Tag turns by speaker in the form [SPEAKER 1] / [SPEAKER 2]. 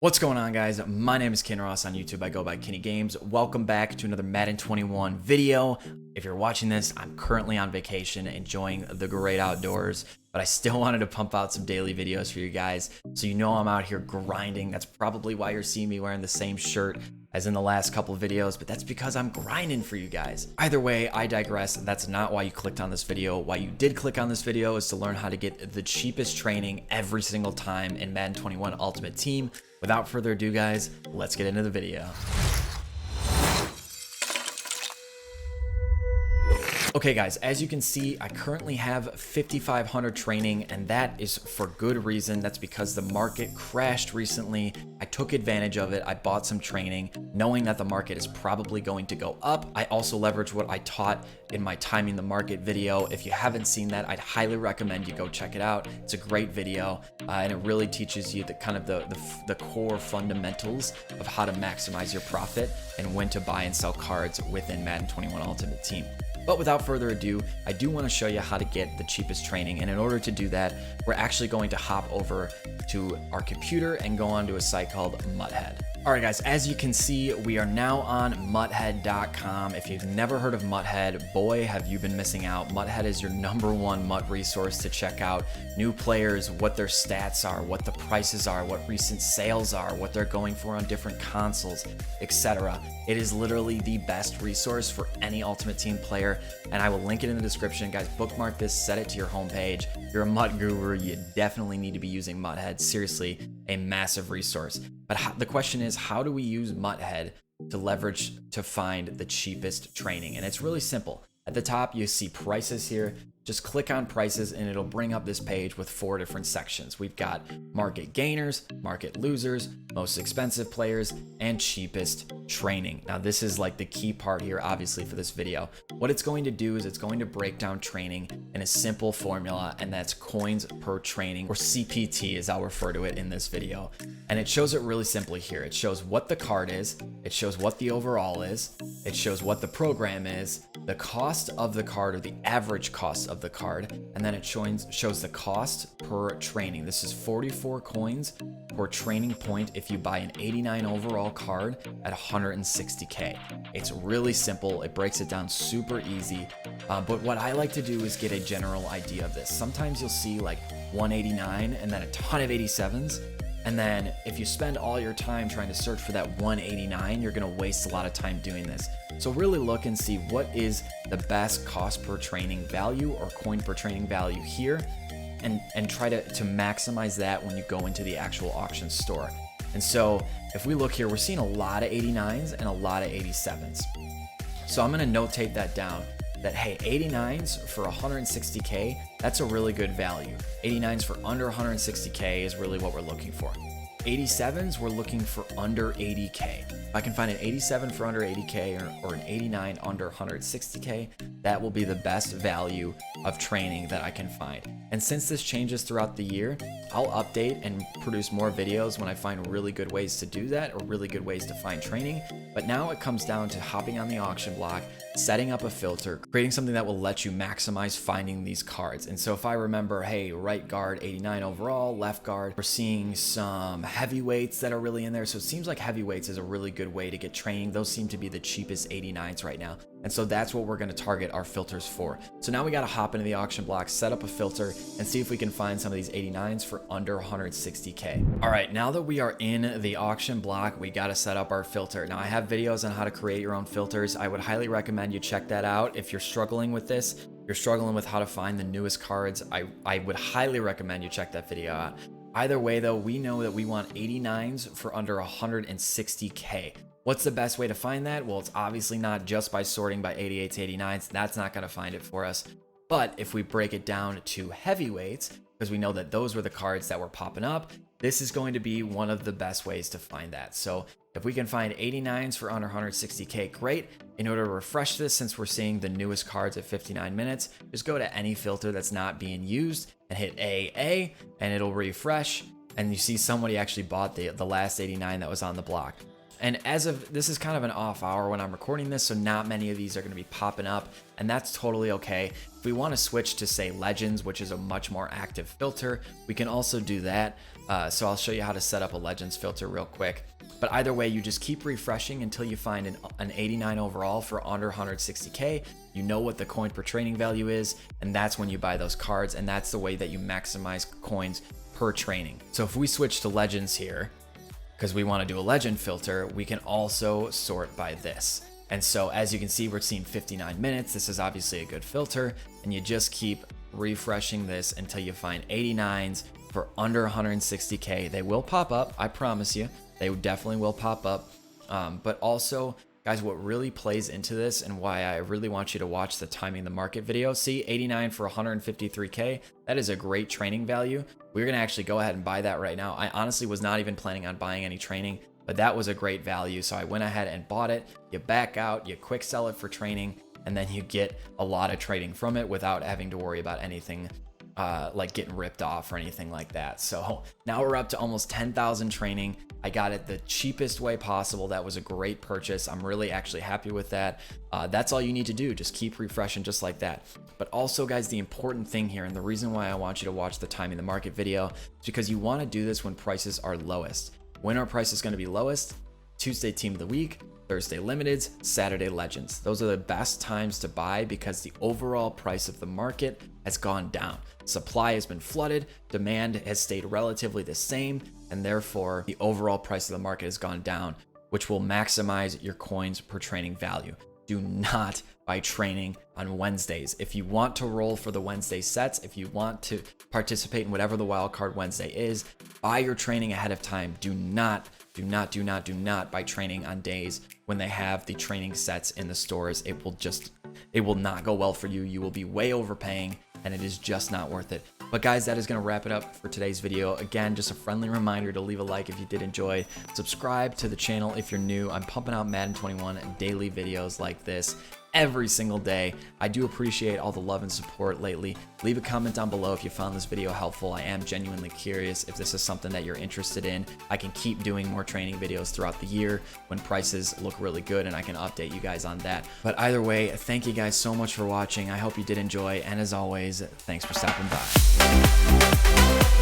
[SPEAKER 1] What's going on, guys? My name is Ken Ross on YouTube. I go by Kenny Games. Welcome back to another Madden 21 video. If you're watching this, I'm currently on vacation enjoying the great outdoors, but I still wanted to pump out some daily videos for you guys. So you know I'm out here grinding. That's probably why you're seeing me wearing the same shirt as in the last couple of videos, but that's because I'm grinding for you guys. Either way, I digress. That's not why you clicked on this video. Why you did click on this video is to learn how to get the cheapest training every single time in Madden 21 Ultimate Team. Without further ado, guys, let's get into the video. Okay guys, as you can see, I currently have 5,500 training, and that is for good reason. That's because the market crashed recently. I took advantage of it. I bought some training knowing that the market is probably going to go up. I also leveraged what I taught in my timing the market video. If you haven't seen that, I'd highly recommend you go check it out. It's a great video and it really teaches you the kind of the core fundamentals of how to maximize your profit and when to buy and sell cards within Madden 21 Ultimate Team. But without further ado, I do want to show you how to get the cheapest training. And in order to do that, we're actually going to hop over to our computer and go on to a site called Muthead. All right, guys, as you can see, we are now on muthead.com. If you've never heard of Muthead, boy, have you been missing out. Muthead is your #1 MUT resource to check out new players, what their stats are, what the prices are, what recent sales are, what they're going for on different consoles, etc. It is literally the best resource for any Ultimate Team player, and I will link it in the description. Guys, bookmark this, set it to your homepage. If you're a MUT guru, you definitely need to be using Muthead. Seriously, a massive resource. But the question is, how do we use Muthead to leverage to find the cheapest training? And it's really simple. At the top, you see prices here. Just click on prices and it'll bring up this page with 4 different sections. We've got market gainers, market losers, most expensive players, and cheapest training. Now this is like the key part here, obviously, for this video. What it's going to do is it's going to break down training in a simple formula, and that's coins per training, or CPT as I'll refer to it in this video. And it shows it really simply here. It shows what the card is, it shows what the overall is, it shows what the program is, the cost of the card, or the average cost of the card, and then it shows the cost per training. This is 44 coins per training point if you buy an 89 overall card at 160k. It's really simple. It breaks it down super easy. But what I like to do is get a general idea of this. Sometimes you'll see like 189 and then a ton of 87s. And then if you spend all your time trying to search for that 189, you're going to waste a lot of time doing this. So really look and see what is the best cost per training value or coin per training value here, and try to maximize that when you go into the actual auction store. And so if we look here, we're seeing a lot of 89s and a lot of 87s. So I'm going to notate that down, that hey, 89s for 160k, that's a really good value. 89s for under 160k is really what we're looking for. 87s, we're looking for under 80k. If I can find an 87 for under 80k or an 89 under 160k, that will be the best value of training that I can find. And since this changes throughout the year, I'll update and produce more videos when I find really good ways to do that, or really good ways to find training. But now it comes down to hopping on the auction block, setting up a filter, creating something that will let you maximize finding these cards. And so if I remember, hey, right guard 89 overall, left guard, we're seeing some heavyweights that are really in there. So it seems like heavyweights is a really good way to get training. Those seem to be the cheapest 89s right now. And so that's what we're going to target our filters for. So now we got to hop into the auction block, set up a filter, and see if we can find some of these 89s for under 160k. All right, now that we are in the auction block, we got to set up our filter. Now I have videos on how to create your own filters. I would highly recommend you check that out. If you're struggling with this, you're struggling with how to find the newest cards, I would highly recommend you check that video out. Either way though, we know that we want 89s for under 160k. What's the best way to find that? Well, it's obviously not just by sorting by 88s to 89s. That's not going to find it for us. But if we break it down to heavyweights, because we know that those were the cards that were popping up, this is going to be one of the best ways to find that. So if we can find 89s for under 160k, great. In order to refresh this, since we're seeing the newest cards at 59 minutes, just go to any filter that's not being used and hit AA, and it'll refresh. And you see somebody actually bought the last 89 that was on the block. And as of, this is kind of an off hour when I'm recording this, so not many of these are going to be popping up, and that's totally okay. If we want to switch to say Legends, which is a much more active filter, we can also do that. So I'll show you how to set up a Legends filter real quick. But either way, you just keep refreshing until you find an 89 overall for under 160K. You know what the coin per training value is, and that's when you buy those cards, and that's the way that you maximize coins per training. So if we switch to Legends here, because we want to do a legend filter, we can also sort by this. And so as you can see, we're seeing 59 minutes. This is obviously a good filter, and you just keep refreshing this until you find 89s for under 160K. They will pop up, I promise you. They definitely will pop up. But also, guys, what really plays into this and why I really want you to watch the timing the market video. See, 89 for 153K. That is a great training value. We're going to actually go ahead and buy that right now. I honestly was not even planning on buying any training, but that was a great value. So I went ahead and bought it. You back out, you quick sell it for training, and then you get a lot of trading from it without having to worry about anything like getting ripped off or anything like that. So now we're up to almost 10,000 training. I got it the cheapest way possible. That was a great purchase. I'm really actually happy with that. That's all you need to do. Just keep refreshing just like that. But also, guys, the important thing here, and the reason why I want you to watch the timing the market video, is because you want to do this when prices are lowest. When our price is going to be lowest? Tuesday team of the week, Thursday limiteds, Saturday legends. Those are the best times to buy because the overall price of the market has gone down. Supply has been flooded, demand has stayed relatively the same, and therefore the overall price of the market has gone down, which will maximize your coins per training value. Do not buy training on Wednesdays. If you want to roll for the Wednesday sets, if you want to participate in whatever the wildcard Wednesday is, buy your training ahead of time. Do not buy training on days when they have the training sets in the stores. It will not go well for you. You will be way overpaying, and it is just not worth it. But guys, that is going to wrap it up for today's video. Again, just a friendly reminder to leave a like if you did enjoy. Subscribe to the channel if you're new. I'm pumping out Madden 21 daily videos like this every single day. I do appreciate all the love and support lately. Leave a comment down below if you found this video helpful. I am genuinely curious if this is something that you're interested in. I can keep doing more training videos throughout the year when prices look really good, and I can update you guys on that. But either way, thank you guys so much for watching. I hope you did enjoy, and as always, thanks for stopping by.